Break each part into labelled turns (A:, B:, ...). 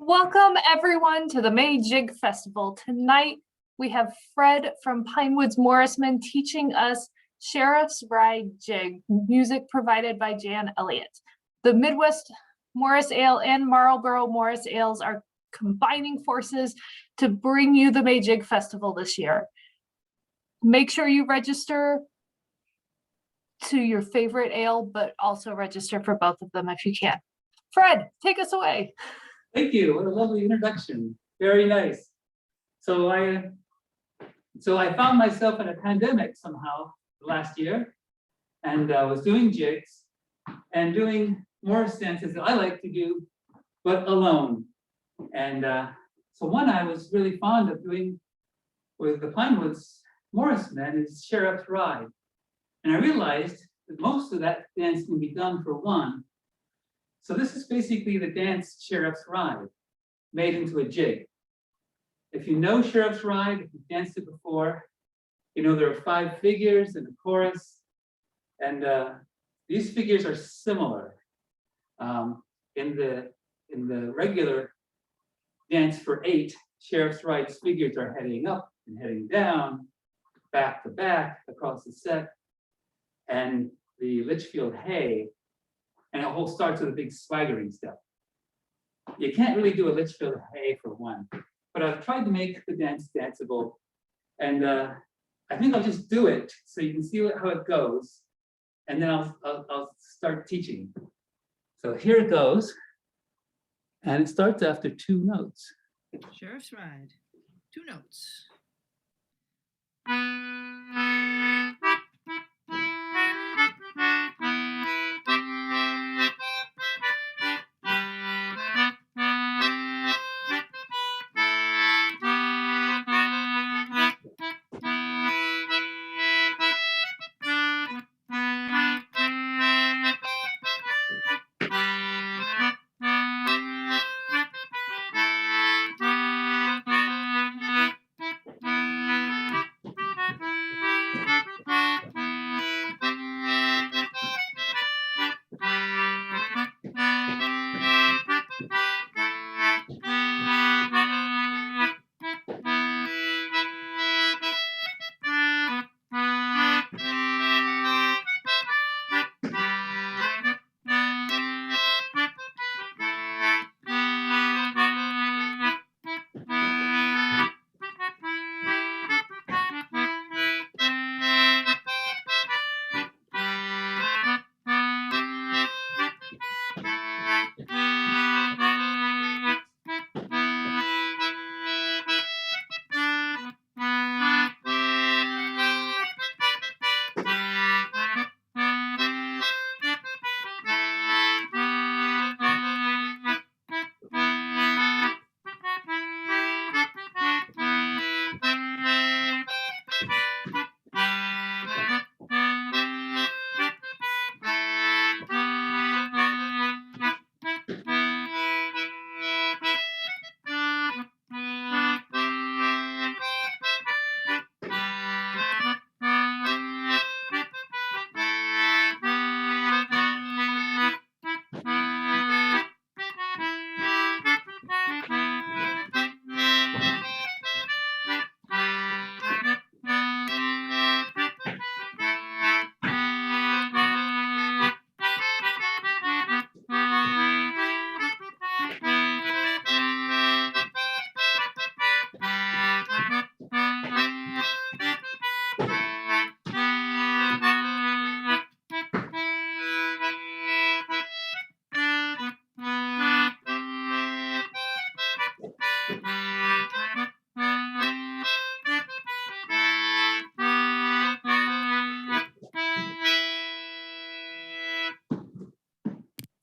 A: Welcome everyone to the May Jig Festival. Tonight we have Fred from Pinewoods Morris Men teaching us Sheriff's Ride Jig, music provided by Jan Elliott. The Midwest Morris Ale and Marlboro Morris Ales are combining forces to bring you the May Jig Festival this year. Make sure you register to your favorite ale, but also register for both of them if you can. Fred, take us away.
B: Thank you. What a lovely introduction. Very nice. So I found myself in a pandemic somehow last year, and was doing jigs and doing Morris dances that I like to do, but alone. And so one I was really fond of doing with the Pinewoods Morris Men is Sheriff's Ride. And I realized that most of that dance can be done for one. So this is basically the dance Sheriff's Ride, made into a jig. If you know Sheriff's Ride, if you've danced it before, you know there are 5 figures and a chorus, and these figures are similar. In the regular dance for 8, Sheriff's Ride's figures are heading up and heading down, back to back across the set, and the Lichfield hay. And it whole starts with a big swaggering step. You can't really do a Lichfield hay for one, but I've tried to make the dance danceable. And I think I'll just do it so you can see how it goes. And then I'll start teaching. So here it goes. And it starts after 2 notes.
C: Sheriff's Ride, 2 notes.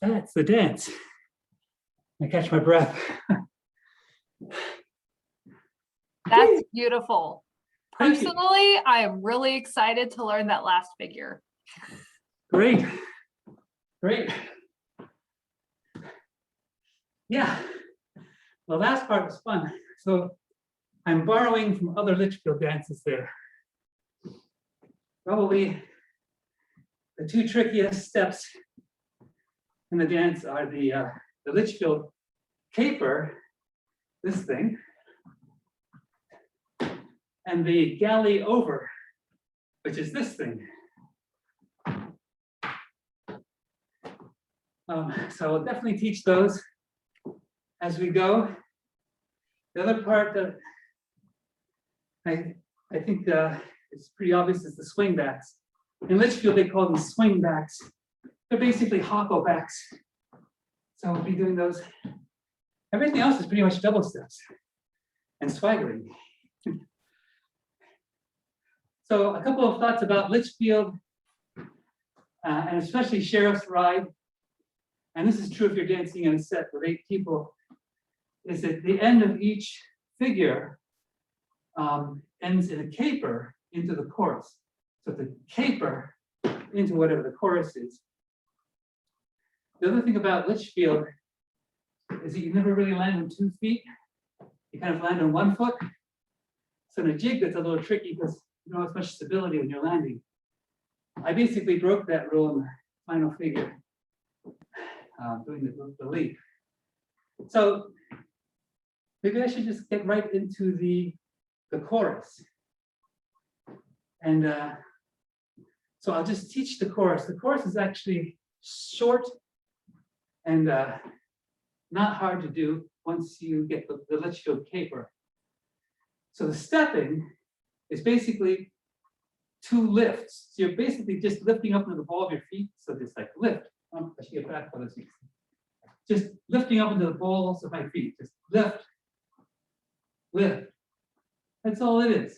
B: That's the dance. I catch my breath.
A: That's beautiful.
B: Thank you.
A: Personally, I am really excited to learn that last figure.
B: Great. Great. Yeah. The last part was fun. So I'm borrowing from other Lichfield dances there. Probably the 2 trickiest steps in the dance are the Lichfield caper this thing, and the galley over, which is this thing. So I'll definitely teach those as we go. The other part that I think it's pretty obvious is the swing backs. In Lichfield, they call them swing backs. They're basically hoppo backs. So we'll be doing those. Everything else is pretty much double steps and swaggering. So a couple of thoughts about Lichfield, and especially Sheriff's Ride. And this is true if you're dancing in a set with 8 people, is at the end of each figure ends in a caper into the chorus. So the caper into whatever the chorus is. The other thing about Lichfield is that you never really land on 2 feet. You kind of land on 1 foot. So in a jig, that's a little tricky because you don't have as much stability when you're landing. I basically broke that rule in the final figure, doing the leap. So maybe I should just get right into the chorus. And so I'll just teach the chorus. The chorus is actually short and not hard to do once you get the Lichfield caper. So the stepping is basically 2 lifts. So you're basically just lifting up into the ball of your feet. So just like lift. I should get back for this. Just lifting up into the balls of my feet. Just lift, lift. That's all it is.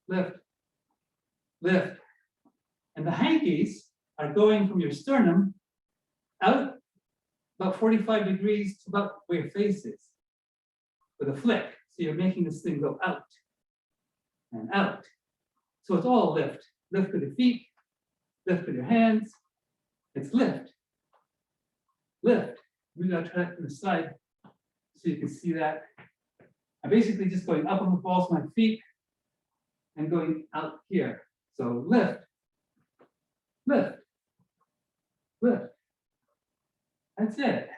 B: Lift, lift. And the hankies are going from your sternum out about 45 degrees to about where your face is with a flick. So you're making this thing go out and out. So it's all lift. Lift with your feet, lift with your hands. It's lift, lift. Maybe I'll try it from the side so you can see that. I'm basically just going up on the balls of my feet and going out here. So lift, lift, lift. That's it.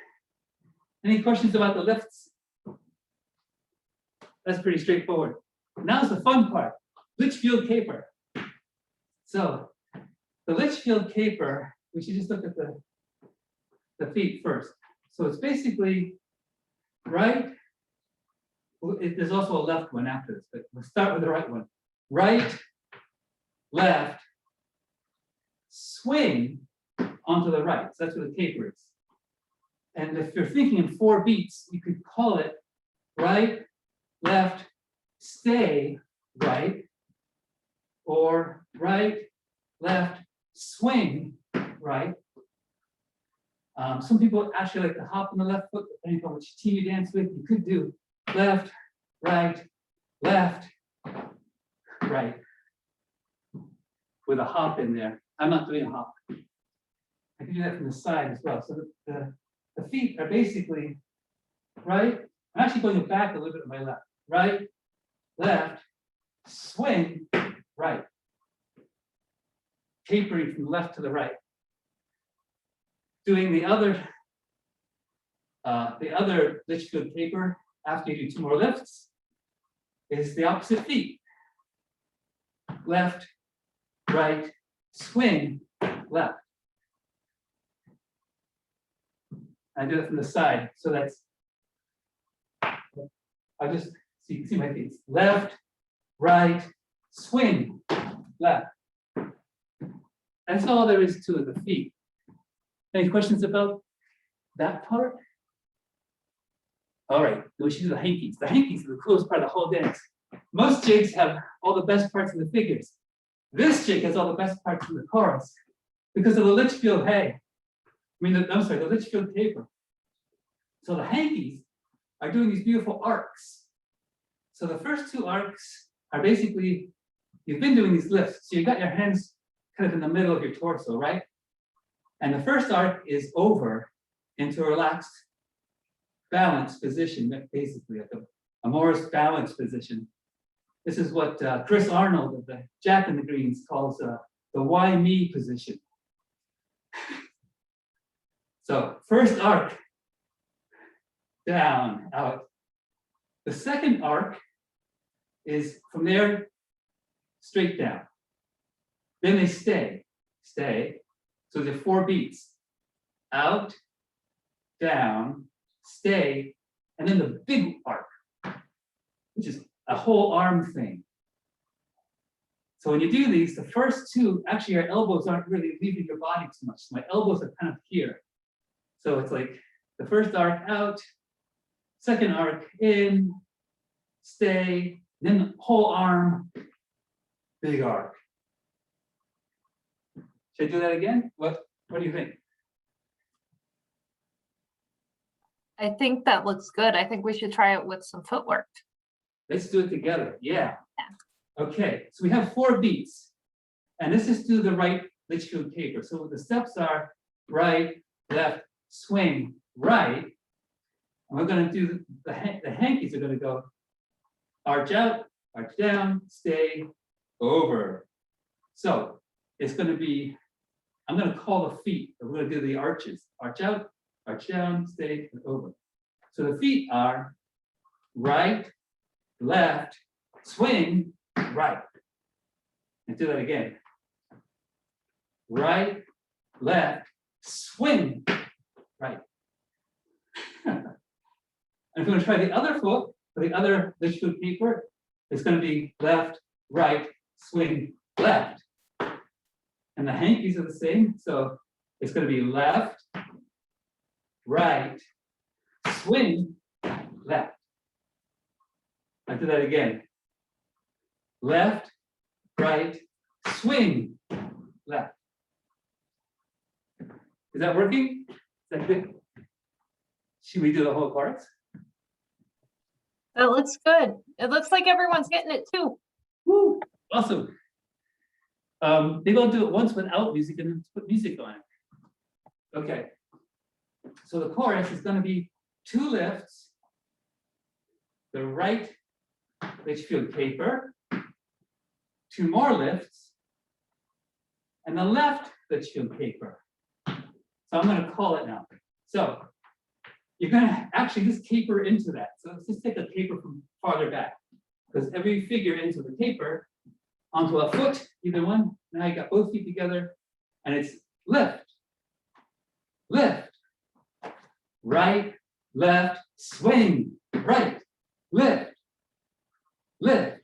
B: Any questions about the lifts? That's pretty straightforward. Now's the fun part. Lichfield caper. So the Lichfield caper, we should just look at the feet first. So it's basically right. There's also a left one after this, but we'll start with the right one. Right, left, swing onto the right. So that's what the caper is. And if you're thinking in 4 beats, you could call it right, left, stay right, or right, left, swing right. Some people actually like to hop on the left foot, depending on which team you dance with. You could do left, right, left, right, with a hop in there. I'm not doing a hop. I can do that from the side as well. So the feet are basically right. I'm actually going back a little bit on my left. Right, left, swing, right. Tapering from left to the right. Doing the other Lichfield caper after you do 2 more lifts is the opposite feet. Left, right, swing, left. I do it from the side, so that's. I just so you can see my feet. Left, right, swing, left. That's all there is to the feet. Any questions about that part? All right, we should do the hankies. The hankies are the coolest part of the whole dance. Most jigs have all the best parts in the figures. This jig has all the best parts in the chorus because of the Lichfield hay. The Lichfield caper. So the hankies are doing these beautiful arcs. So the first 2 arcs are basically, you've been doing these lifts. So you got your hands kind of in the middle of your torso, right? And the first arc is over into a relaxed balance position, basically like a Morris balance position. This is what Chris Arnold of the Jack and the Greens calls the why me position. So first arc, down, out, The second arc is from there straight down. Then they stay. So there are 4 beats. Out, down, stay, and then the big arc, which is a whole arm thing. So when you do these, the first 2, actually your elbows aren't really leaving your body too much. So my elbows are kind of here. So it's like the first arc out, second arc in, stay, then the whole arm, big arc. Should I do that again? What do you think?
A: I think that looks good. I think we should try it with some footwork.
B: Let's do it together. Yeah. Okay, so we have 4 beats. And let's just do the right Lichfield caper. So the steps are right, left, swing, right. And we're going to do the hankies are going to go arch out, arch down, stay, over. So it's going to be, I'm going to call the feet. We're going to do the arches. Arch out, arch down, stay, and over. So the feet are right, left, swing, right. And do that again. Right, left, swing, right. And if we're going to try the other foot, for the other Lichfield caper, it's going to be left, right, swing, left. And the hankies are the same. So it's going to be left, right, swing, left. I do that again. Left, right, swing, left. Is that working? Is that good? Should we do the whole chorus?
A: That looks good. It looks like everyone's getting it too.
B: Woo, awesome. Maybe I'll do it once without music and then put music on it. Okay. So the chorus is going to be 2 lifts, the right Lichfield caper, 2 more lifts, and the left Lichfield caper. So I'm going to call it now. So you're going to actually just caper into that. So let's just take a caper from farther back, because every figure into the caper onto a foot, either one. Now you got both feet together, and it's lift, lift, right, left, swing, right, lift, lift,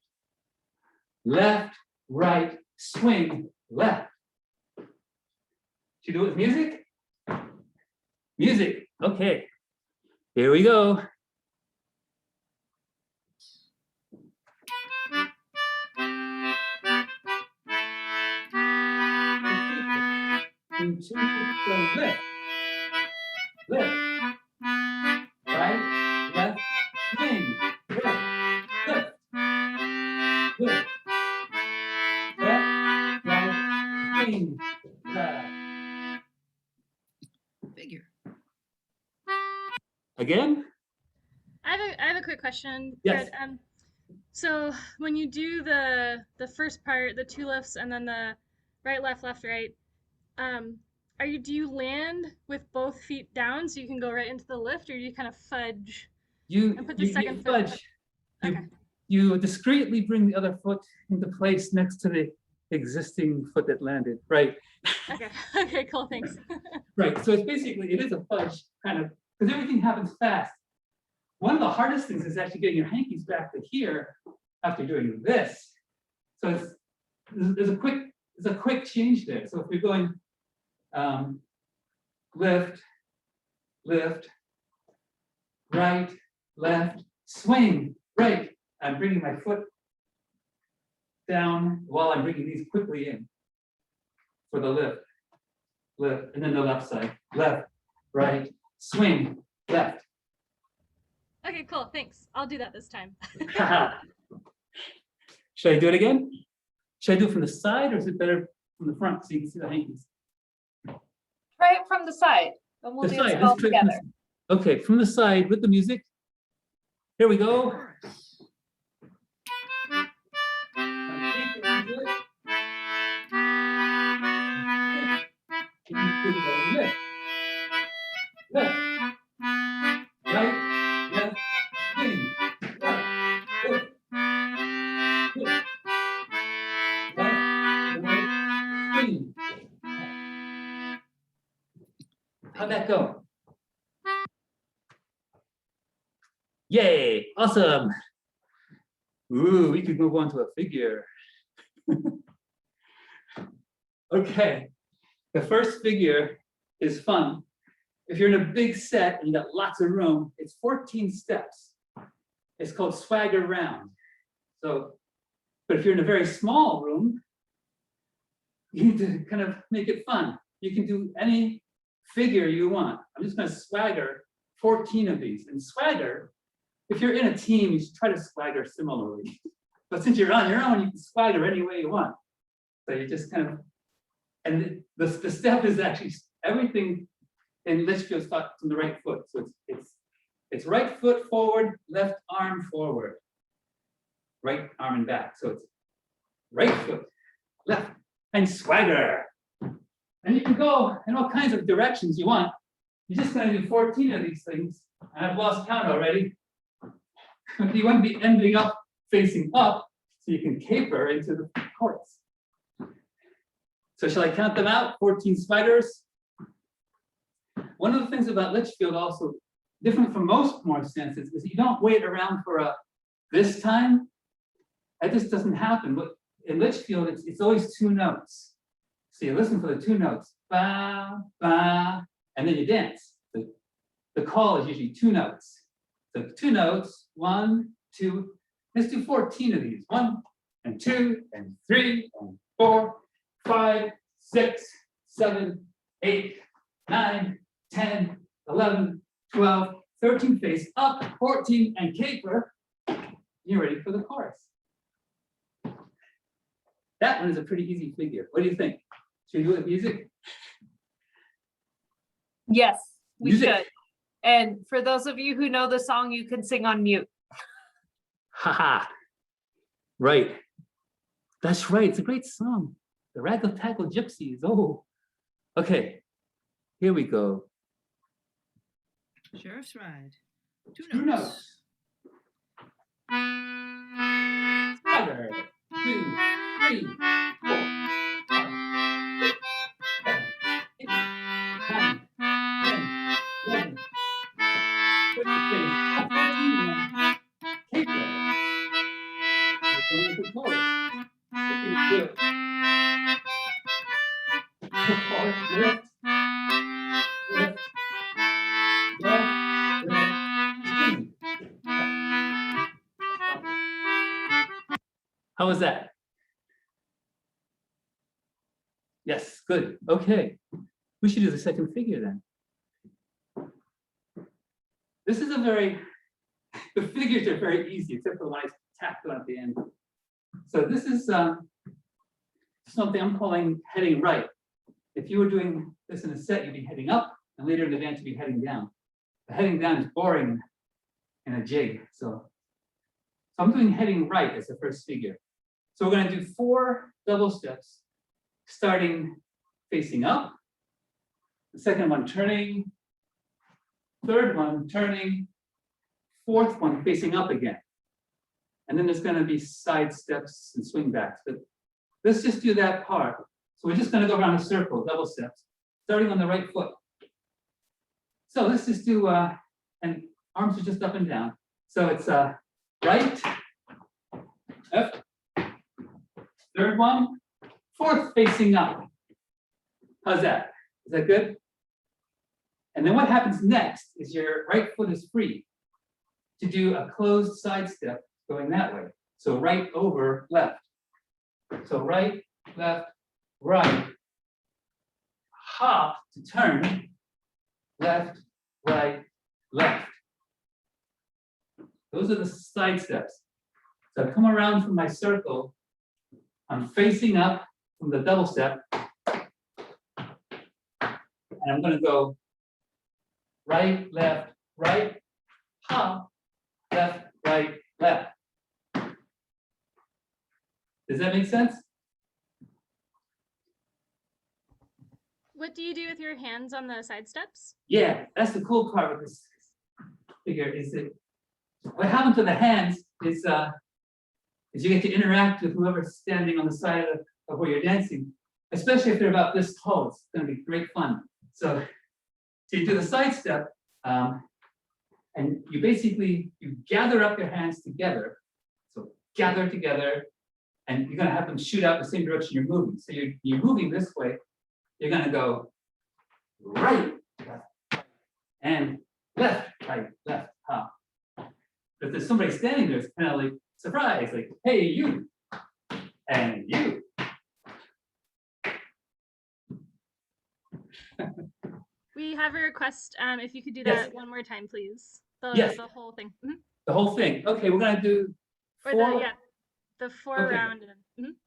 B: left, right, swing, left. Should you do it with music? Music, okay. Here we go. Lift, lift, right, left, swing, right, lift, lift, left, right, swing, left.
C: Figure.
B: Again?
D: I have a quick question,
B: Yes.
D: Fred. So when you do the first part, the 2 lifts, and then the right, left, left, right, do you land with both feet down so you can go right into the lift, or do you kind of fudge and put the second foot?
B: Fudge.
D: Okay.
B: You discreetly bring the other foot into place next to the existing foot that landed. Right.
D: Okay. Okay. Cool. Thanks.
B: Right. So it's basically, it is a fudge kind of, because everything happens fast. One of the hardest things is actually getting your hankies back to here after doing this. So there's a quick change there. So if you're going lift, lift, right, left, swing, right. I'm bringing my foot down while I'm bringing these quickly in for the lift, lift, and then the left side, left, right, swing, left.
D: Okay. Cool. Thanks. I'll do that this time.
B: Should I do it again? Should I do it from the side, or is it better from the front so you can see the hankies?
A: Try it from the side, and we'll
B: The
A: do
B: side,
A: it all
B: let's try it from the
A: together.
B: side. Okay, from the side with the music. Here we go. Lift, lift, right, left, swing, right, How'd that go? Yay, awesome. Ooh, we could move on to a figure. Okay, the first figure is fun. If you're in a big set and you got lots of room, it's 14 steps. It's called swagger round. So, but if you're in a very small room, you need to kind of make it fun. You can do any figure you want. I'm just going to swagger 14 of these. And swagger, if you're in a team, you should try to swagger similarly. But since you're on your own, you can swagger any way you want. So you just kind of, and the step is actually everything in Lichfield starts from the right foot. So it's right foot forward, left arm forward, right arm and back. So it's right foot, left, and swagger. And you can go in all kinds of directions you want. You're just going to do 14 of these things. And I've lost count already. You want to be ending up facing up so you can caper into the chorus. So shall I count them out? 14 spiders. One of the things about Lichfield also, different from most Morris dances, is you don't wait around for a this time. That just doesn't happen. But in Lichfield, it's always 2 notes. So you listen for the 2 notes, ba, ba, and then you dance. The call is usually 2 notes. So 2 notes, 1, 2. Let's do 14 of these. 1 and 2 and 3 and 4, 5, 6, 7, 8, 9, 10, 11, 12, 13, face up, 14, and caper. You're ready for the chorus. That one is a pretty easy figure. What do you think? Should we do it with music?
A: Yes, we
B: Music.
A: should. And for those of you who know the song, you can sing on mute.
B: Haha. Right. That's right. It's a great song. The Raggle Taggle Gypsies. Oh. Okay. Here we go.
C: Sheriff's Ride. 2
B: 2
C: notes.
B: notes. Swagger. 2, 3, 4, 5, 6, 7, 8, 9, 10, 11. Put your face up 14. Caper. We're going with the chorus. You can do it. The chorus. Lift. Lift. Left. Left. How was that? Yes, good. Okay. We should do the second figure then. This is the figures are very easy, except for the one I tacked on at the end. So this is something I'm calling heading right. If you were doing this in a set, you'd be heading up, and later in the dance, you'd be heading down. The heading down is boring in a jig. So I'm doing heading right as the first figure. So we're going to do 4 double steps, starting facing up, the second one turning, third one turning, fourth one facing up again. And then there's going to be side steps and swing backs. But let's just do that part. So we're just going to go around a circle, double steps, starting on the right foot. So let's just do, and arms are just up and down. So it's right, left, third one, fourth facing up. How's that? Is that good? And then what happens next is your right foot is free to do a closed side step going that way. So right over left. So right, left, right. Hop to turn, left, right, left. Those are the side steps. So I come around from my circle. I'm facing up from the double step. And I'm going to go right, hop, left, right, left. Does that make sense?
D: What do you do with your hands on the side steps?
B: Yeah, that's the cool part of this figure is that what happens to the hands is you get to interact with whoever's standing on the side of where you're dancing, especially if they're about this tall. It's going to be great fun. So So you do the side step, and you basically, you gather up your hands together. So gather together, and you're gonna have them shoot out the same direction you're moving. So you're moving this way, you're gonna go right, left, and left, right, left, hop. But if there's somebody standing there, it's kind of like, surprise, like, hey, you, and you.
D: We have a request. If you could do
B: Yes.
D: that one more time, please.
B: Yes.
D: The whole thing.
B: The whole thing. Okay, we're gonna do
D: Or
B: four,
D: the four
B: Okay.
D: round.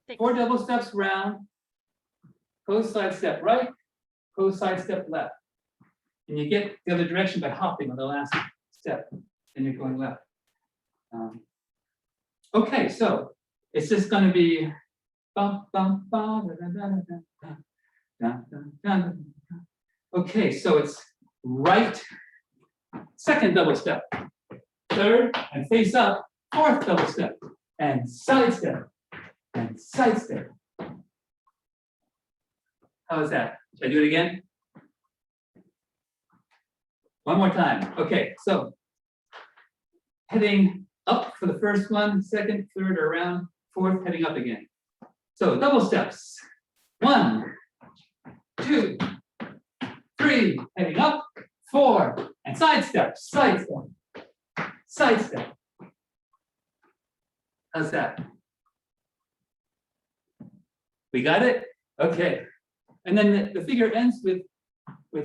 D: Thanks.
B: 4 double steps round, close side step right, close side step left. And you get the other direction by hopping on the last step, and you're going left. Okay, so it's just gonna be bum, bum, bum, da, da, da, da, da, da, da, da, da. Okay, so it's right, second double step, third, and face up, fourth double step, and side step, and side step. How is that? Should I do it again? One more time. Okay, so heading up for the first one, second, third, or around, fourth, heading up again. So double steps. 1, 2, 3, heading up, 4, and side step, side step, side step. How's that? We got it? Okay. And then the figure ends with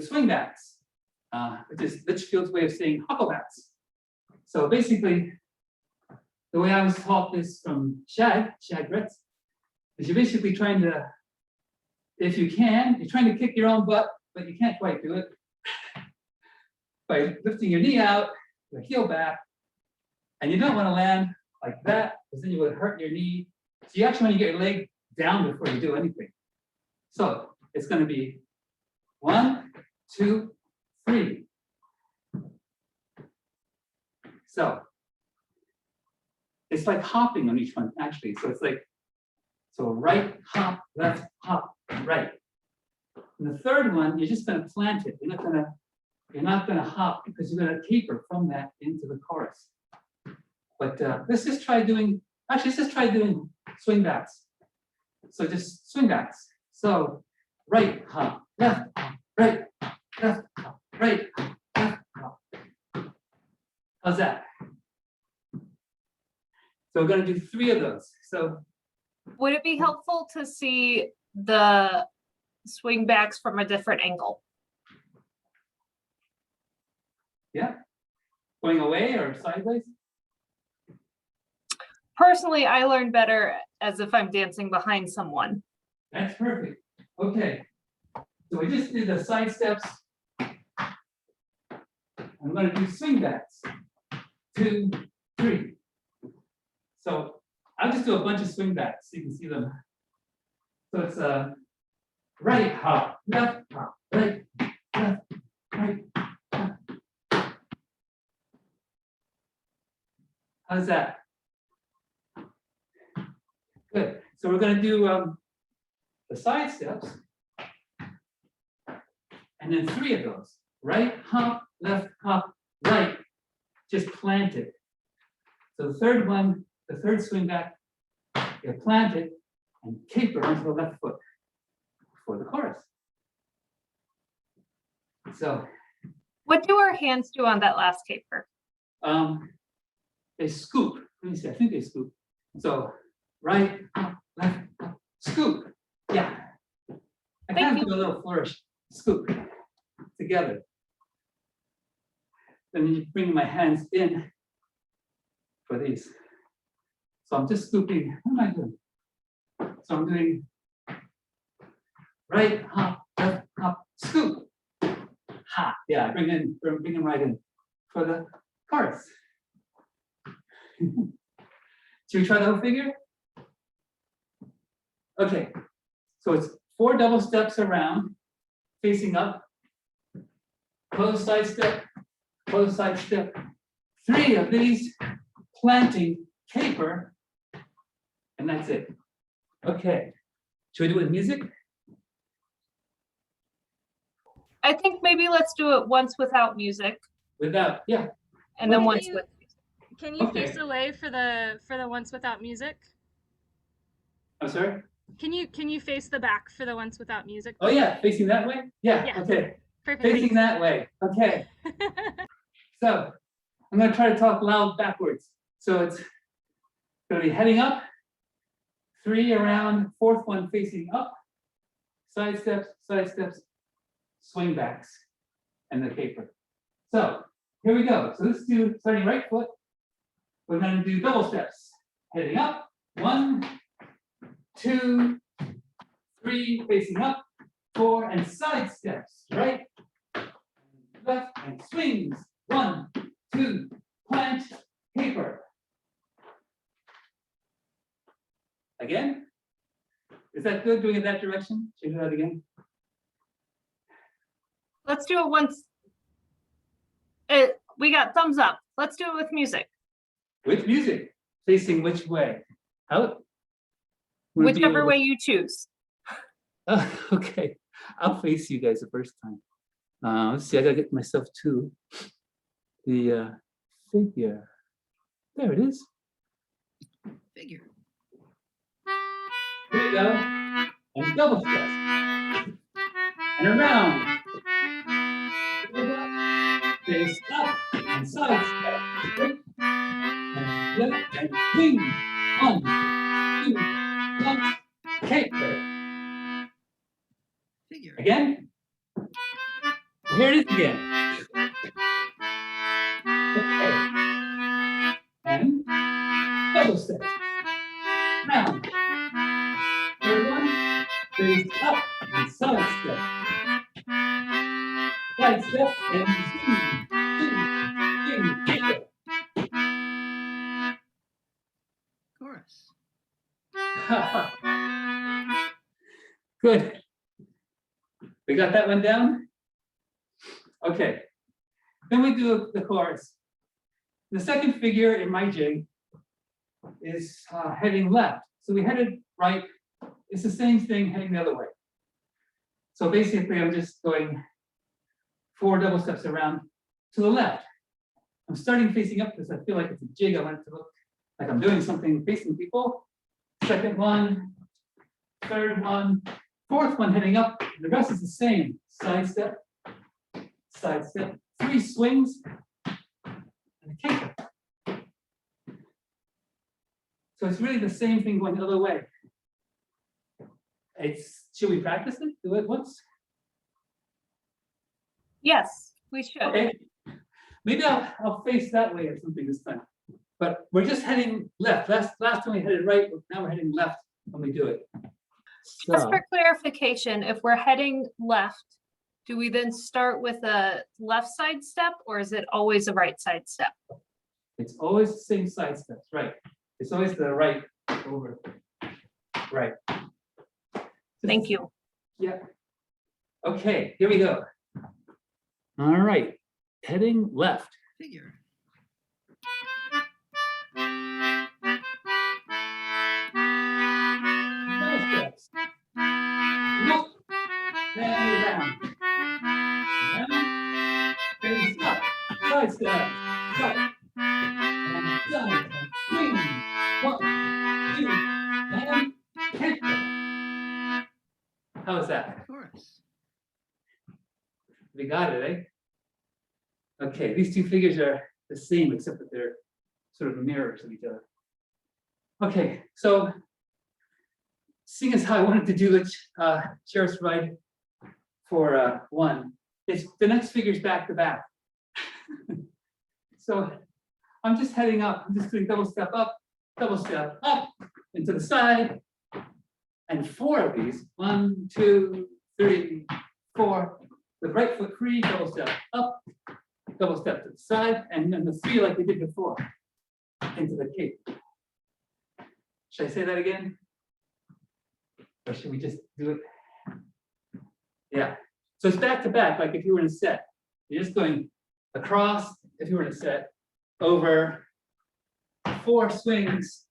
B: swingbacks, which is Lichfield's way of saying hucklebacks. So basically, the way I was taught this from Shag Gretz, is you're basically trying to, if you can, you're trying to kick your own butt, but you can't quite do it. By lifting your knee out, your heel back, and you don't want to land like that, because then you would hurt your knee. So you actually want to get your leg down before you do anything. So it's going to be 1, 2, 3. So it's like hopping on each one, actually. So it's like, so right, hop, left, hop, right. And the third one, you're just going to plant it. You're not going to hop, because you're going to taper from that into the chorus. But let's just try doing swingbacks. So just swingbacks. So right hop, left hop, right hop, left hop, right hop, left hop. How's that? So we're going to do 3 of those. So
A: Would it be helpful to see the swingbacks from a different angle?
B: yeah, going away or sideways.
A: Personally, I learn better as if I'm dancing behind someone.
B: That's perfect. Okay. So we just did the side steps. I'm going to do swingbacks. 2, 3. So I'll just do a bunch of swingbacks so you can see them. So it's right hop, left hop, right, left, right. Left. How's that? Good. So we're going to do the side steps, and then 3 of those. Right hop, left hop, right. Just plant it. So the third one, the third swing back, you plant it and caper onto the left foot for the chorus. So
A: What do our hands do on that last caper?
B: they scoop. Let me see, I think they scoop. So right, up, left, up, scoop. Yeah. I kind of do a little flourish, scoop together. Then you bring my hands in for these. So I'm just scooping. What am I doing? So I'm doing right, hop, left, hop, scoop. Ha. Yeah, bring them right in for the chorus. Should we try the whole figure? Okay, so it's 4 double steps around, facing up, close side step, 3 of these, planting, caper, and that's it. Okay, should we do it with music?
A: I think maybe let's do it once without music
B: Without, yeah,
A: and then
D: Can
A: once
D: you-
A: with.
D: Can you
B: Okay.
D: face away for the ones without music?
B: I'm sorry.
D: Can you face the back for the ones without music?
B: Oh, yeah, facing that way? Yeah,
D: Yeah.
B: okay,
D: Perfect.
B: facing that way, okay. So I'm gonna try to talk loud backwards. So it's gonna be heading up, 3 around, 4th one facing up, side steps, swing backs, and the caper. So here we go. So let's do, starting right foot, we're gonna do double steps. Heading up, 1, 2, 3, facing up, 4, and side steps, right, left, and swings, 1, 2, plant, caper. Again? Is that good, doing it that direction? Should we do that again?
A: Let's do it once. We got thumbs up. Let's do it with music.
B: With music, facing which way? Out? Would it be
A: Whichever
B: able
A: way you choose.
B: to- Okay, I'll face you guys the first time. Let's see, I gotta get myself to the figure. There it is.
C: Figure.
B: Here we go. And double steps. And around. Face up and side step. Straight. And left and swing. 1, 2, plant, caper.
C: Figure.
B: Again. Here it is again. Okay. And double steps. Round. Third one. Face up and side step. Side step and swing. Caper.
C: Chorus.
B: Good. We got that one down? Okay. Then we do the chorus. The second figure in my jig is heading left. So we headed right. It's the same thing heading the other way. So basically, I'm just going 4 double steps around to the left. I'm starting facing up because I feel like it's a jig. I want it to look like I'm doing something facing people. Second one, third one, 4th one heading up. The rest is the same. Side step, 3 swings, and a caper. So it's really the same thing going the other way. Should we practice it? Do it once?
A: Yes, we should.
B: Okay. Maybe I'll face that way or something this time. But we're just heading left. Last time we headed right, but now we're heading left when we do it.
A: Just
B: So,
A: for clarification, if we're heading left, do we then start with a left side step or is it always a right side step?
B: it's always the same side steps, right? It's always the right over. Right.
A: Thank you.
B: Yeah. Okay, here we go. All right, heading left.
C: Figure.
B: Double steps. Up. And around. Down. Face up. Side step. Right. And down. And swing. 1, 2, and caper. How was that?
C: Chorus.
B: We got it, eh? Okay, these 2 figures are the same except that they're sort of mirrors of each other. Okay, so seeing as how I wanted to do the sheriff's ride for 1, it's the next figure's back to back. So I'm just heading up. I'm just doing double step up, and to the side, and 4 of these. 1, 2, 3, 4. With right foot free, double step up, double step to the side, and then the 3 like we did before, into the cape. Should I say that again? Or should we just do it? Yeah. So it's back to back, like if you were in a set. You're just going across, if you were in a set, over 4 swings,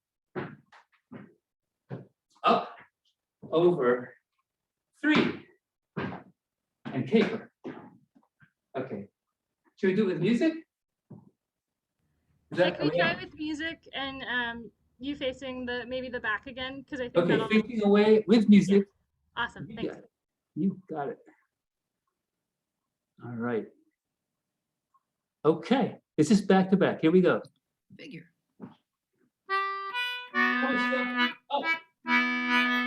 B: up, over 3, and caper. Okay. Should we do it with music? Is
D: Yeah,
B: that
D: can we try
B: okay?
D: with music and you facing maybe the back again? Because I think
B: Okay,
D: that'll
B: facing away with music.
D: awesome.
B: You
D: Thanks.
B: got it. You got it. All right. Okay, this is back to back. Here we go.
C: Figure.
B: Double step up.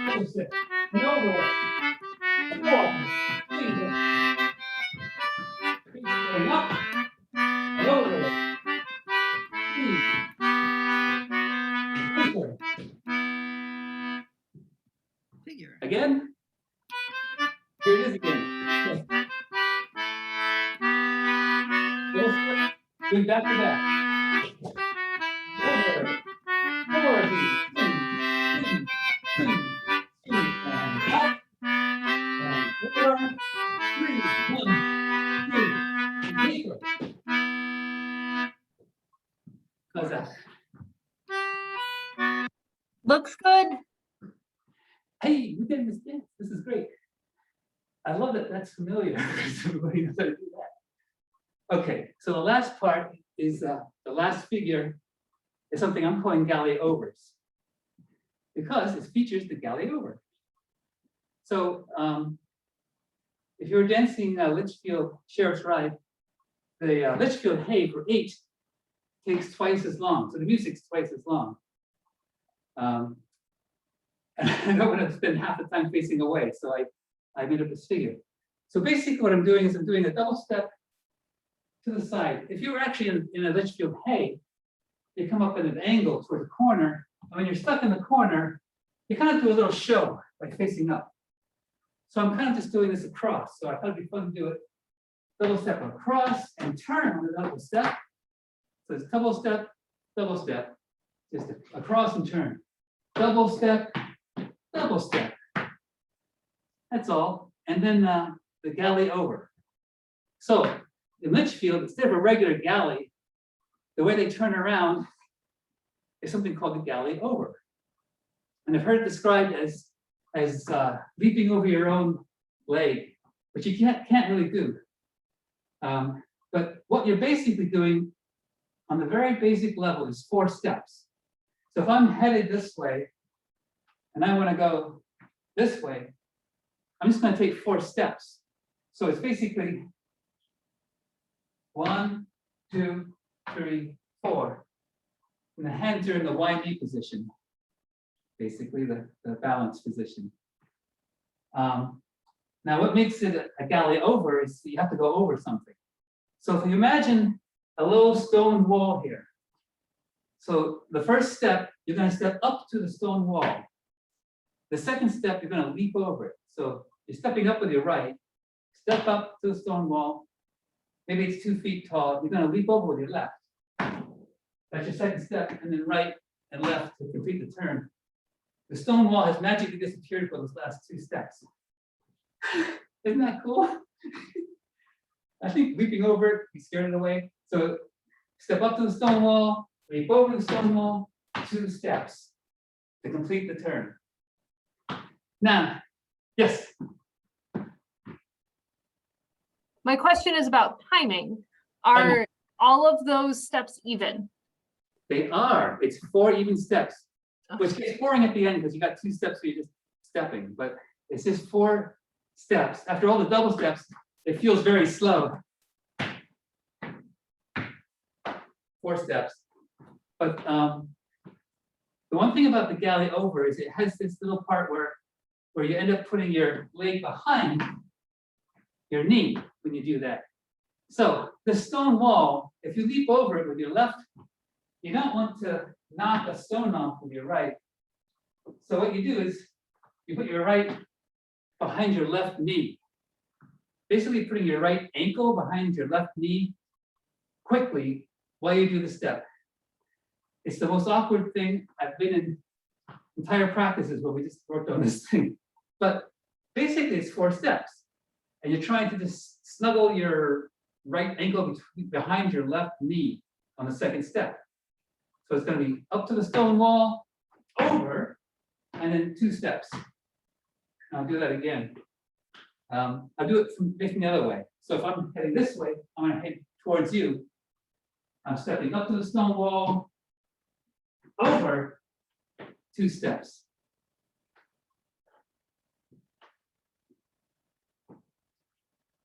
B: Double step. And overlap. And go up. Finger. Going up. And overlap. Three. Finger.
C: Figure.
B: Again. Here it is again. Double step. Good back to back. Over. Forward. And up. And 4, 3, 1, 2, deeper. How's that?
A: Looks good.
B: Hey, we did this dance. This is great. I love that that's familiar because everybody knows how to do that. Okay, so the last part is the last figure is something I'm calling galley overs because it features the galley over. So if you're dancing Lichfield Sheriff's Ride, the Lichfield Hay for 8 takes twice as long. So the music's twice as long. And I don't want to spend half the time facing away, so I made up this figure. So basically what I'm doing is I'm doing a double step to the side. If you were actually in a Lichfield Hay, you come up at an angle toward the corner. And when you're stuck in the corner, you kind of do a little show by facing up. So I'm kind of just doing this across. So I thought it'd be fun to do it. Double step across and turn on the double step. So it's double step, just across and turn. Double step, double step. That's all. And then the galley over. So in Lichfield, instead of a regular galley, the way they turn around is something called the galley over. And I've heard it described as leaping over your own leg, which you can't really do. But what you're basically doing on the very basic level is 4 steps. So if I'm headed this way and I want to go this way, I'm just going to take 4 steps. So it's basically 1, 2, 3, 4. And the hands are in the Y-knee position, basically the balance position. Now what makes it a galley over is you have to go over something. So if you imagine a little stone wall here. So the first step, you're going to step up to the stone wall. The second step, you're going to leap over it. So you're stepping up with your right, step up to the stone wall. Maybe it's 2 feet tall. You're going to leap over with your left. That's your second step, and then right and left to complete the turn. The stone wall has magically disappeared for those last 2 steps. Isn't that cool? I think leaping over it, you scared it away. So step up to the stone wall, leap over the stone wall, 2 steps to complete the turn. Now, yes.
A: My question is about timing. Are all of those steps even?
B: They are. It's 4 even steps, which gets boring at the end because you got 2 steps where you're just stepping, but it's just 4 steps. After all the double steps, it feels very slow. 4 steps. But the one thing about the galley over is it has this little part where you end up putting your leg behind your knee when you do that. So the stone wall, if you leap over it with your left, you don't want to knock a stone off with your right. So what you do is you put your right behind your left knee. Basically putting your right ankle behind your left knee quickly while you do the step. It's the most awkward thing. I've been in entire practices where we just worked on this thing. But basically it's 4 steps. And you're trying to just snuggle your right ankle behind your left knee on the second step. So it's going to be up to the stone wall, over, and then 2 steps. I'll do that again. I'll do it from facing the other way. So if I'm heading this way, I'm going to head towards you. I'm stepping up to the stone wall, over 2 steps.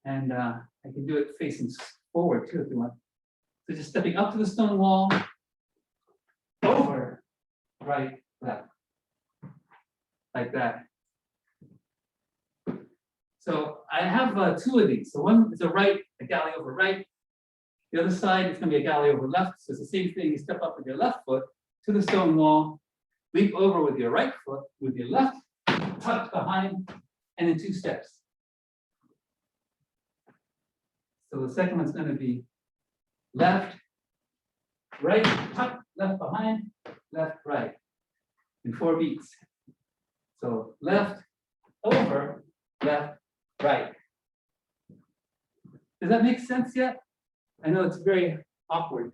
B: And I can do it facing forward too if you want. So just stepping up to the stone wall, over, right, left, like that. So I have 2 of these. So one is a right, a galley over right. The other side is going to be a galley over left. So it's the same thing. You step up with your left foot to the stone wall, leap over with your right foot, with your left tucked behind, and then 2 steps. So the second one's going to be left, right, tuck, left behind, left, right, in 4 beats. So left, over, left, right. Does that make sense yet? I know it's very awkward.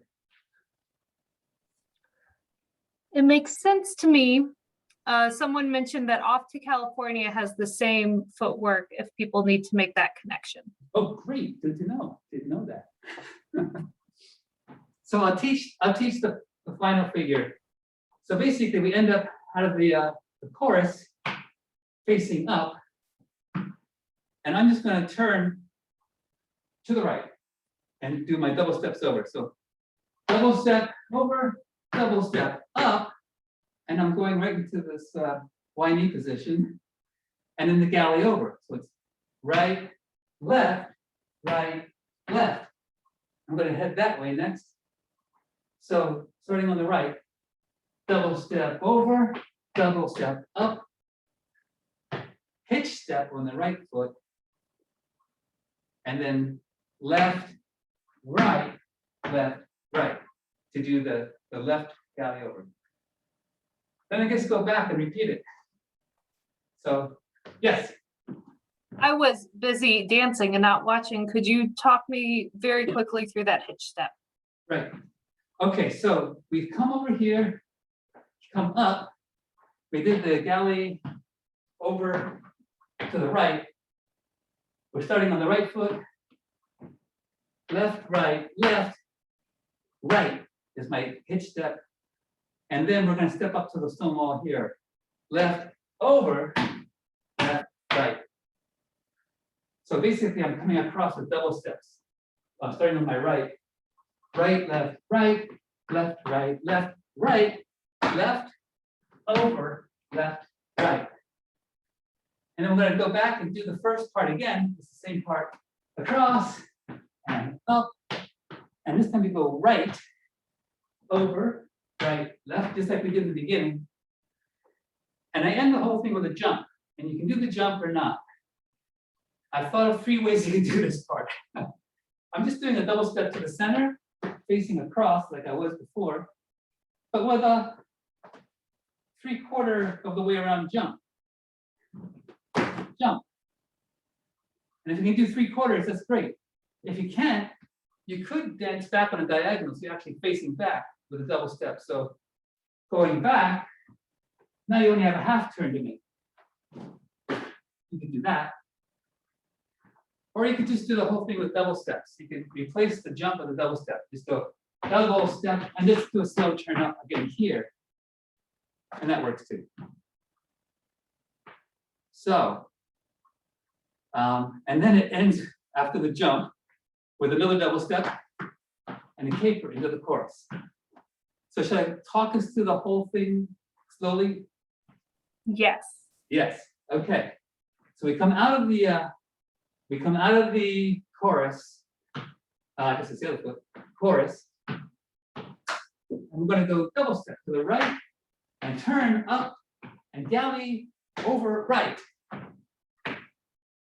A: It makes sense to me. Someone mentioned that Off to California has the same footwork if people need to make that connection.
B: Oh, great, good to know. Didn't know that. So I'll teach the final figure. So basically we end up out of the chorus facing up. And I'm just going to turn to the right and do my double steps over. So double step over, double step up, and I'm going right into this Y-knee position, and then the galley over. So it's right, left, right, left. I'm going to head that way next. So starting on the right, double step over, double step up, hitch step on the right foot, and then left, right, left, right, to do the left galley over. Then I guess go back and repeat it. So, yes.
A: I was busy dancing and not watching. Could you talk me very quickly through that hitch step?
B: Right. Okay, so we've come over here, come up. We did the galley over to the right. We're starting on the right foot. Left, right, left, right is my hitch step. And then we're going to step up to the stone wall here. Left, over, left, right. So basically I'm coming across with double steps. I'm starting on my right. Right, left, right, left, right, left, right, left, over, left, right. And then we're going to go back and do the first part again. It's the same part across and up. And this time we go right, over, right, left, just like we did in the beginning. And I end the whole thing with a jump. And you can do the jump or not. I've thought of 3 ways you can do this part. I'm just doing a double step to the center, facing across like I was before, but with a 3/4 of the way around jump. Jump. And if you can do 3/4, that's great. If you can't, you could dance back on a diagonal, so you're actually facing back with a double step. So going back, now you only have a half turn to make. You can do that. Or you could just do the whole thing with double steps. You can replace the jump with a double step. Just go double step and just do a slow turn up again here. And that works too. So, and then it ends after the jump with another double step and a caper into the chorus. So should I talk us through the whole thing slowly?
A: Yes.
B: Yes. Okay. So we come out of the chorus. I guess it's the other foot. Chorus. And we're going to go double step to the right and turn up and galley over right.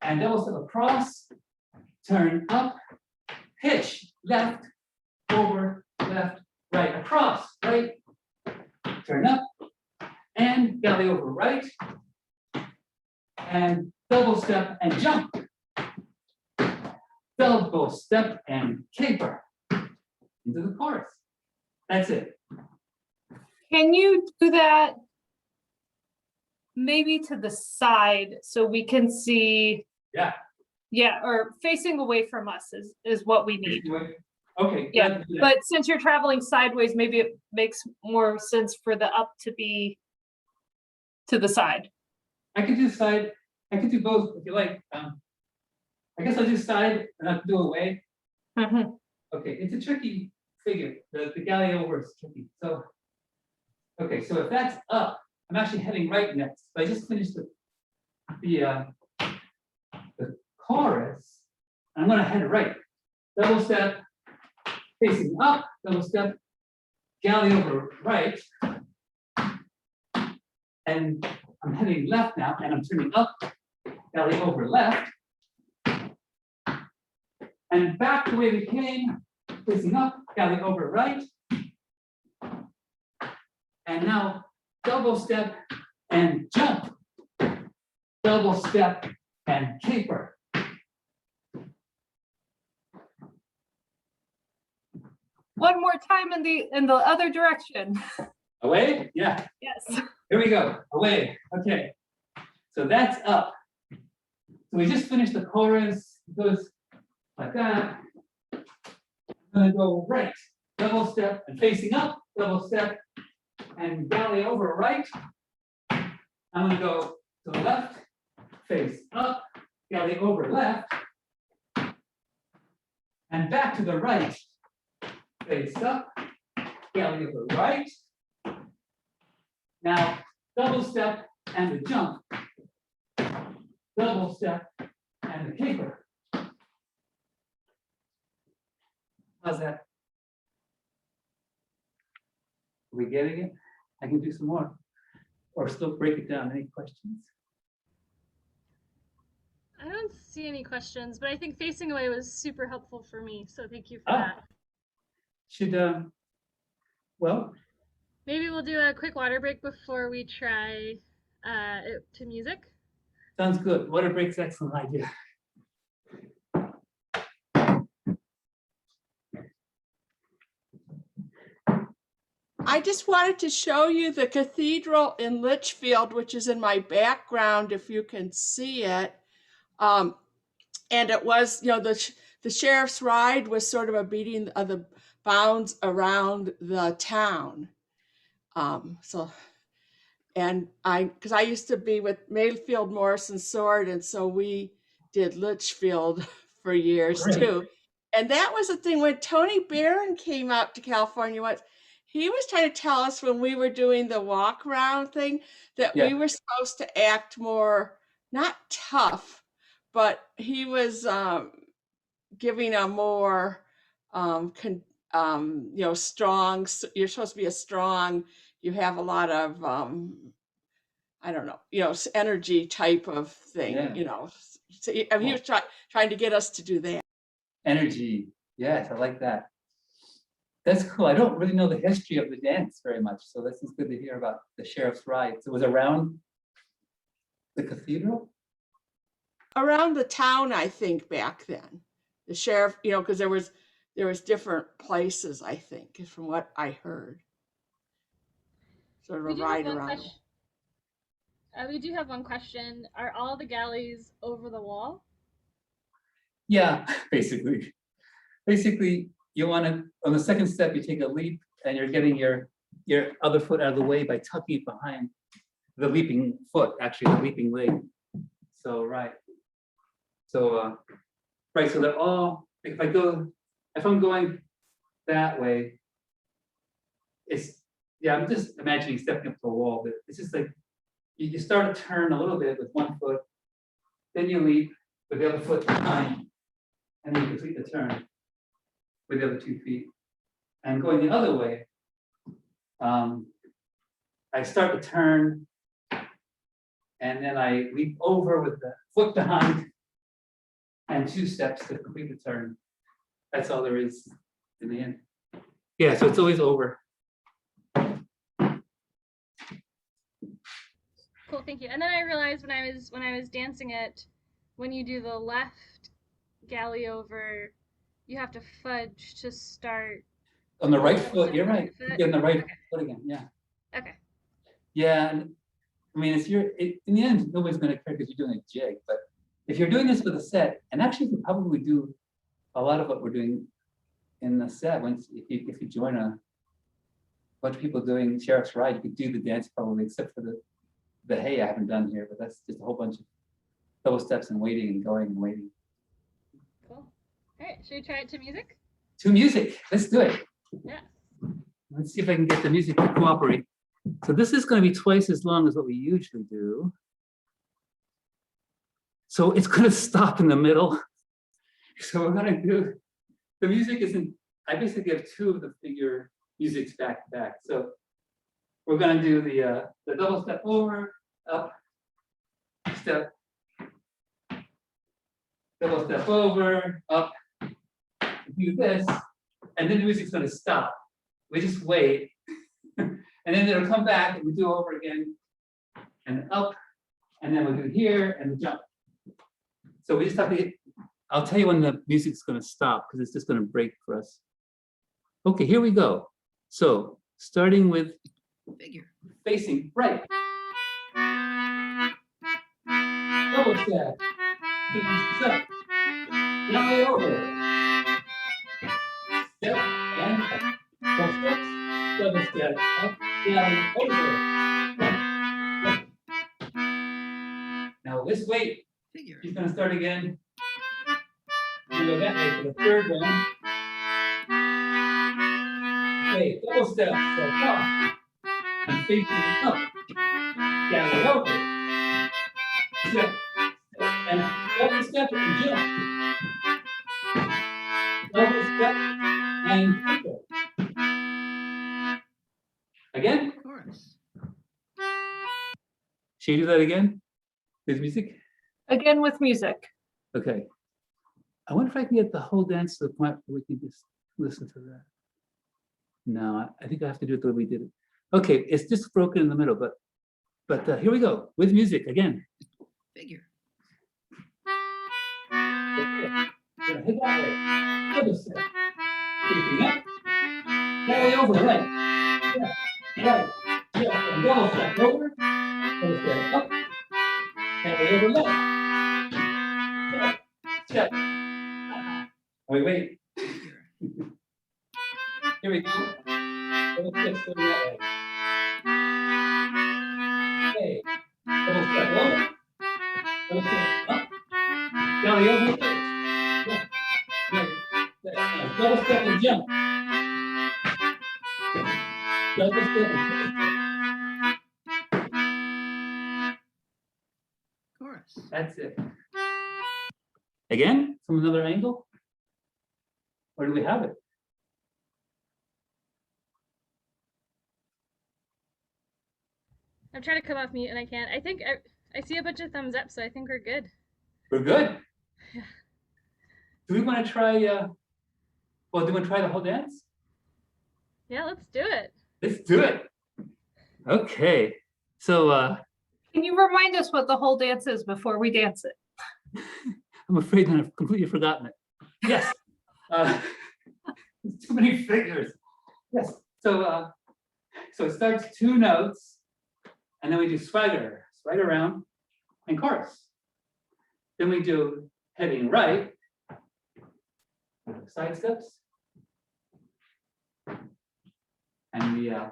B: And double step across, turn up, hitch, left, over, left, right, across, right, turn up, and galley over right, and double step and jump. Double step and caper into the chorus. That's it.
A: Can you do that maybe to the side so we can see
B: Yeah.
A: Yeah, or facing away from us is what we need.
B: Okay.
A: Yeah,
B: glad to do that.
A: but since you're traveling sideways, maybe it makes more sense for the up to be to the side.
B: I could do side, I could do both if you like. I guess I'll do side and I'll do away.
A: Mhm.
B: Okay, it's a tricky figure. The galley over is tricky. So, okay, so if that's up, I'm actually heading right next. So I just finished the chorus. I'm gonna head right. Double step, facing up, double step, galley over right. And I'm heading left now, and I'm turning up, galley over left. And back the way we came, facing up, galley over right. And now double step and jump. Double step and caper.
A: One more time in the other direction.
B: Away? Yeah.
A: Yes.
B: Here we go. Away. Okay. So that's up. So we just finished the chorus. It goes like that. I'm gonna go right, double step and facing up, double step and galley over right. I'm gonna go to the left, face up, galley over left. And back to the right, face up, galley over right. Now, double step and the jump. Double step and the caper. How's that? Are we getting it? I can do some more. Or still break it down. Any questions?
D: I don't see any questions, but I think facing away was super helpful for me. So thank you for
B: Ah.
D: that.
B: Should, well,
D: Maybe we'll do a quick water break before we try it to music.
B: sounds good. Water break's excellent idea.
E: I just wanted to show you the cathedral in Lichfield, which is in my background, if you can see it. And it was, the sheriff's ride was sort of a beating of the bounds around the town. Because I used to be with Mayfield, Morris and Sword, and so we did Lichfield for years
B: Great.
E: too. And that was the thing when Tony Barron came out to California once. He was trying to tell us when we were doing the walk around thing that
B: Yeah.
E: we were supposed to act more, not tough, but he was giving a more, strong. You're supposed to be a strong. You have a lot of, I don't know, energy type of thing.
B: Yeah.
E: So he was trying to get us to do that.
B: Energy. Yes, I like that. That's cool. I don't really know the history of the dance very much, so this is good to hear about the sheriff's ride. So it was around the cathedral?
E: Around the town, I think back then, the sheriff, because there was different places, I think, from what I heard. Sort of a ride around.
D: We do have one question. Are all the galleys over the wall?
B: Yeah, basically. Basically, you want to, on the second step, you take a leap and you're getting your other foot out of the way by tucking it behind the leaping foot, actually the leaping leg. So, right. So, right, so they're all, if I'm going that way, I'm just imagining stepping up to a wall, but it's just like, you start to turn a little bit with one foot, then you leap with the other foot behind, and then you complete the turn with the other 2 feet. And going the other way, I start to turn, and then I leap over with the foot behind, and 2 steps to complete the turn. That's all there is in the end. Yeah, so it's always over.
D: Cool, thank you. And then I realized when I was dancing it, when you do the left galley over, you have to fudge to start.
B: On the right foot, you're right.
D: Foot?
B: Yeah, on the right
D: Okay.
B: foot again, yeah.
D: Okay.
B: Yeah, and I mean, in the end, nobody's gonna care because you're doing a jig, but if you're doing this with a set, and actually you can probably do a lot of what we're doing in the set, once if you join a bunch of people doing Sheriff's Ride, you could do the dance probably, except for the hey I haven't done here, but that's just a whole bunch of double steps and waiting and going and waiting.
D: Cool. All right, should we try it to music?
B: To music, let's do it.
D: Yeah.
B: Let's see if I can get the music to cooperate. So this is going to be twice as long as what we usually do. So it's going to stop in the middle. So we're going to do, the music isn't, I basically have two of the figure musics back to back. So we're going to do the double step over, up, step, double step over, up, do this, and then the music's going to stop. We just wait, and then it'll come back and we do over again, and up, and then we'll do here and the jump. So we just have to get, I'll tell you when the music's going to stop because it's just going to break for us. Okay, here we go. So starting with
C: Figure.
B: facing right. Double step. Step. Now way over. Step and up. Double steps. Double step. Up, down, over. Now let's wait.
C: Figure.
B: She's going to start again. We go that way for the third one. Okay, double step. So cross. And facing up. Down and over. Step. And double step and jump. Double step and triple. Again?
C: Chorus.
B: Should you do that again? With music?
A: Again with music.
B: Okay. I wonder if I can get the whole dance to the point where we can just listen to that. No, I think I have to do it the way we did it. Okay, it's just broken in the middle, but here we go with music again.
C: Figure.
B: Okay. Gonna hit that way. Double step. Facing up. That way over, right. Right. Yeah. And double step over. Double step up. That way over, left. Step. Step. Wait.
C: Figure.
B: Here we go. Double steps going that way. Okay. Double step over. Double step up. Belly over. Yeah. Yeah. Double step and jump. Double step and jump.
C: Chorus.
B: That's it. Again, from another angle? Or do we have it?
D: I'm trying to come off mute and I can't. I think I see a bunch of thumbs up, so I think we're good.
B: We're good.
D: Yeah.
B: Do we want to try, well, do we want to try the whole dance?
D: Yeah, let's do it.
B: Let's do it. Okay. So
A: Can you remind us what the whole dance is before we dance it?
B: I'm afraid that I've completely forgotten it. Yes. Too many figures. Yes. So it starts two notes, and then we do swagger around, and chorus. Then we do heading right, side steps, and the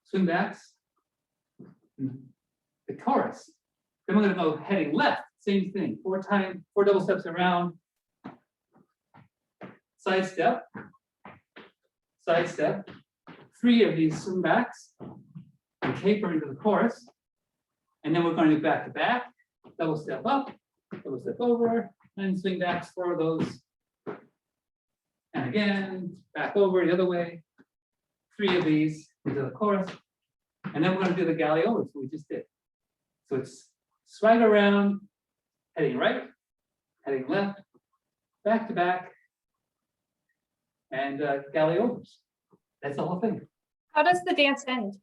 B: swing backs, the chorus. Then we're going to go heading left, same thing, four double steps around, side step, three of these swing backs, and caper into the chorus. And then we're going to do back to back, double step up, double step over, and swing backs for those. And again, back over the other way, three of these into the chorus. And then we're going to do the galley over, so we just did. So it's swag around, heading right, heading left, back to back, and galley overs. That's the whole thing.
A: How does the dance end?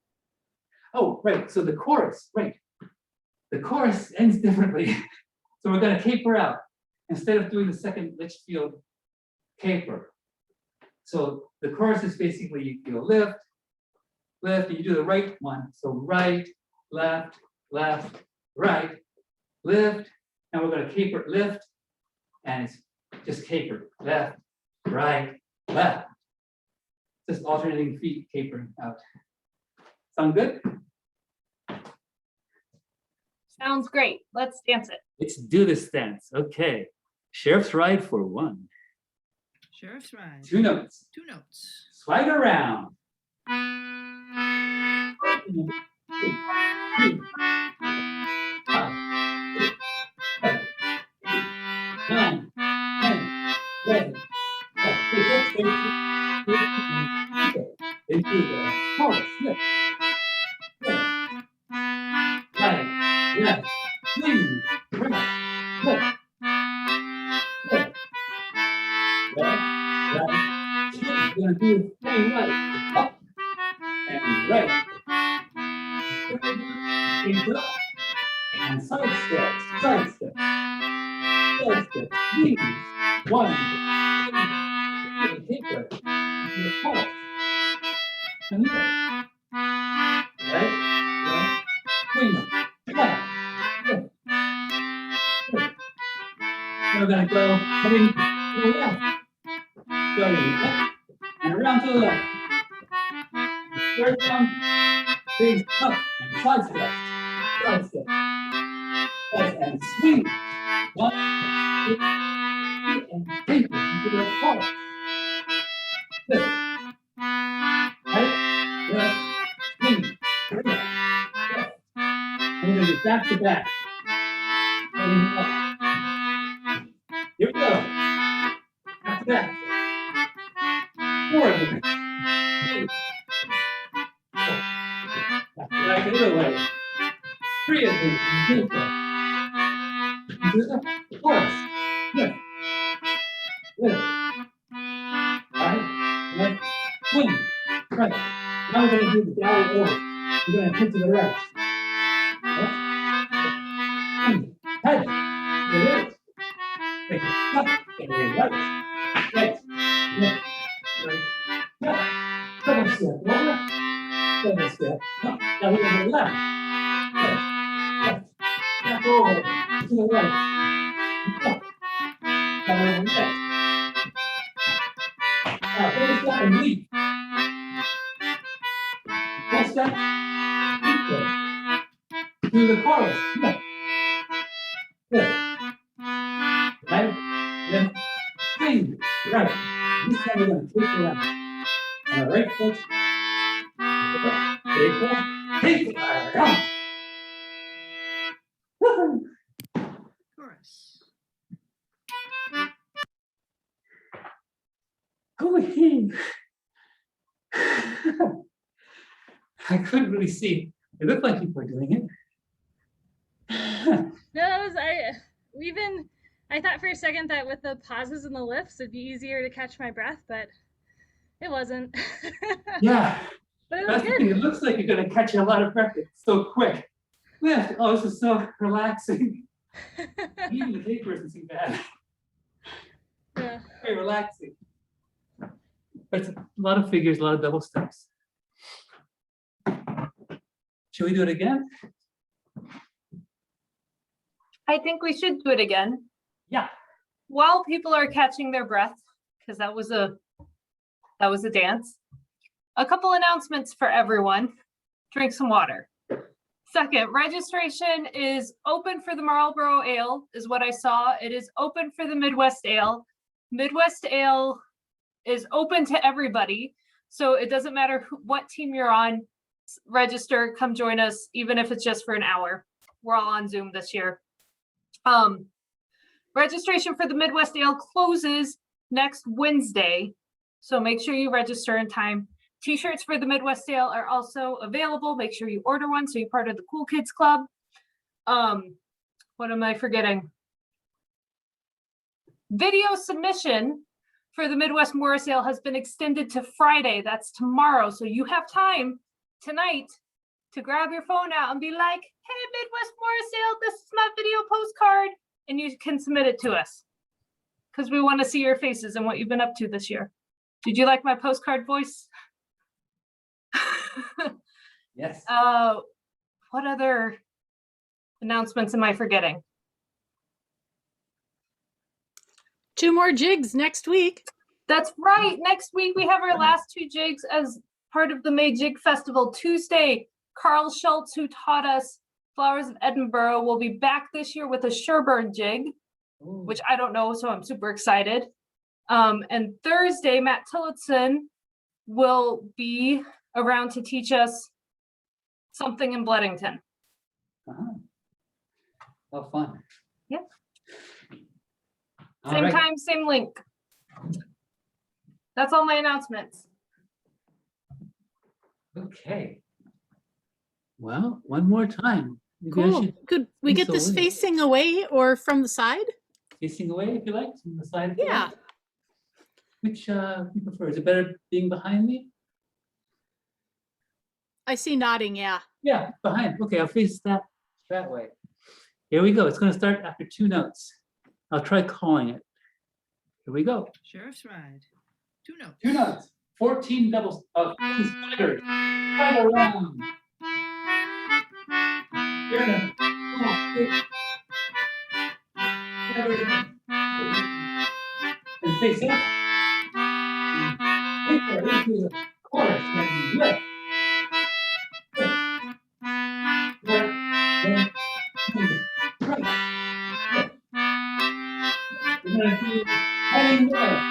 B: Oh, right. So the chorus, right. The chorus ends differently. So we're going to caper out instead of doing the second Lichfield caper. So the chorus is basically you go lift, and you do the right one. So right, left, right, lift, Now we're gonna caper lift, and it's just caper, left, right, left. Just alternating feet capering out. Sound good?
A: Sounds great. Let's dance it.
B: Let's do this dance. Okay. Sheriff's ride for 1.
C: Sheriff's ride.
B: 2 notes.
C: 2 notes.
B: Swag around. Into the chorus. Lift. Right, left, swing, right, left, left, right, swing. We're gonna do swing right, up, and right. Into up, and side step, side step, side step, swing. 1, 2, 3, take it, into the chorus. And lift. Right, swing, left, left, left. We're gonna go heading to the left, going up and around to the left. Third down, big up and side step, side step, and swing. 1, 2, 3, and take it into the chorus. Lift. Right, left, swing, right, left. And we're gonna do back to back. Heading up. Here we go. Back to back. 4 of them. 2. 4. Back to back the other way. 3 of them. Into the chorus. Lift. Lift. Right, left, swing. Right. Now we're gonna do the downward over. We're gonna hit to the right. Left. Swing. Head. To the right. Take it up. And then right. Right. Left. Right. Left. Double step. Over. Double step. Up. Now we're gonna go left. Left. Left. Back over. To the right. Up. Now we're over left. Now double step and leap. Full step. Leap there. Do the chorus. Left. Left. Right. Left. Swing. Right. This time we're going to take the left. On the right foot. Take the take the down. Woohoo.
C: Chorus.
B: Holy. I couldn't really see. It looked like people were doing it.
D: No, that was I thought for a second that with the pauses and the lifts it'd be easier to catch my breath, but it wasn't.
B: Yeah.
D: But it was
B: That's the
D: good.
B: thing. It looks like you're gonna catch a lot of breath. It's so quick. Lift. Oh, this is so relaxing. Even the paper isn't too bad.
D: Yeah.
B: Very relaxing. But it's a lot of figures, a lot of double steps. Should we do it again?
A: I think we should do it again.
B: Yeah.
A: While people are catching their breath, because that was a dance. A couple announcements for everyone. Drink some water. Second, registration is open for the Marlboro Ale, is what I saw. It is open for the Midwest Ale. Midwest Ale is open to everybody. So it doesn't matter what team you're on, register, come join us, even if it's just for an hour. We're all on Zoom this year. Registration for the Midwest Ale closes next Wednesday. So make sure you register in time. T-shirts for the Midwest Ale are also available. Make sure you order one so you're part of the Cool Kids Club. What am I forgetting? Video submission for the Midwest Morris Ale has been extended to Friday. That's tomorrow. So you have time tonight to grab your phone out and be like, hey, Midwest Morris Ale, this is my video postcard. And you can submit it to us because we want to see your faces and what you've been up to this year. Did you like my postcard voice?
B: Yes.
A: What other announcements am I forgetting?
F: 2 more jigs next week.
A: That's right. Next week, we have our last 2 jigs as part of the May Jig Festival. Tuesday, Carl Schultz, who taught us Flowers of Edinburgh, will be back this year with a Sherburne jig, which I don't know, so I'm super excited. And Thursday, Matt Tillotson will be around to teach us something in Bleddington.
B: How fun.
A: Yeah.
B: All
A: Same
B: right.
A: time, same link. That's all my announcements.
B: Okay. Well, one more time. Maybe I
F: Cool.
B: should
F: Could we get this
B: pencil in.
F: facing away or from the side?
B: Facing away if you like, from the side. if you
F: Yeah.
B: like. Which you prefer? Is it better being behind me?
F: I see nodding, yeah.
B: Yeah, behind. Okay, I'll face that way. Here we go. It's going to start after 2 notes. I'll try calling it. Here we go.
C: Sheriff's Ride. 2 notes.
B: 2 notes. 14 doubles. Spiders. Spider round. Here we go. And face up. Into the chorus. And lift. We're going to do heading left.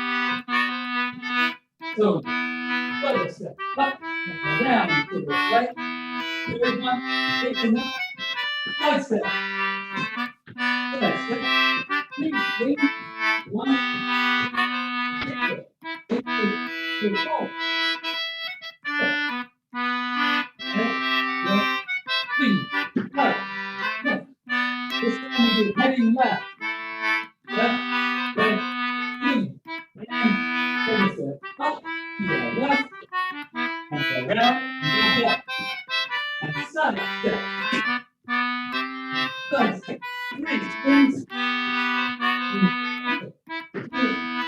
B: So, double step up and around to the right. Third one, facing up. Side step. Side step. 3, 1. 2, 4. This time we do heading left. Left, right, 3. And double step up to the left. And around and back. And side step. Side step. 3 spins.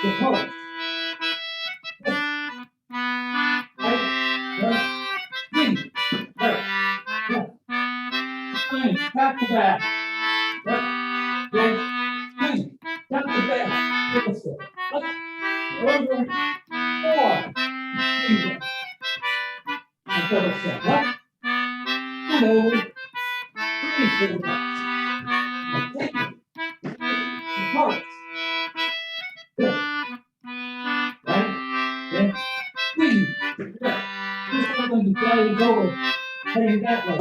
B: The horse. Right, left, 3. Right, left. Spin, back to back. Left, right, 3. Back to back. Double step. Up, over, 4. 3. And double step. Up, and over. 3 to the left. And take it. The horse. Good. Right, left, 3. Good. This one's going to be gliding over, heading that way.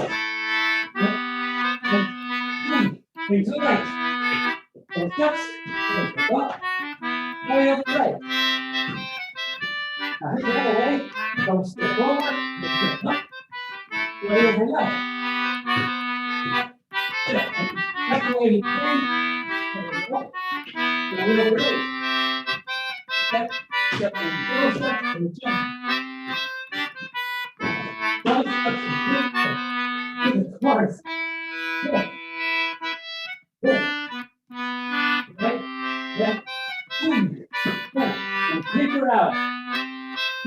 B: Left, 3. To the right. 4 steps. Up. Way over right. Now here's the other way. Don't step forward. Step up. Way over left. That's the way we turn. Up. Way over right. Step, step, and step, and jump. Double steps and good. Good, chorus. Good. Good. Right, left, 3. Good. And taper out.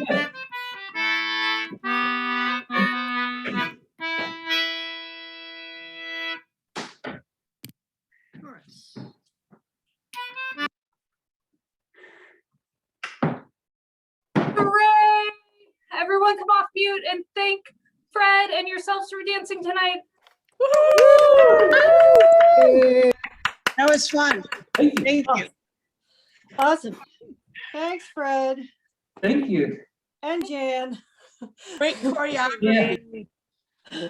B: Good.
C: Chorus.
A: Hooray! Everyone come off mute and thank Fred and yourselves for dancing tonight.
G: That was fun.
B: Thank you.
G: Thank you. Awesome. Thanks, Fred
B: Thank you.
G: and Jan.
E: Great choreography.
B: Yeah.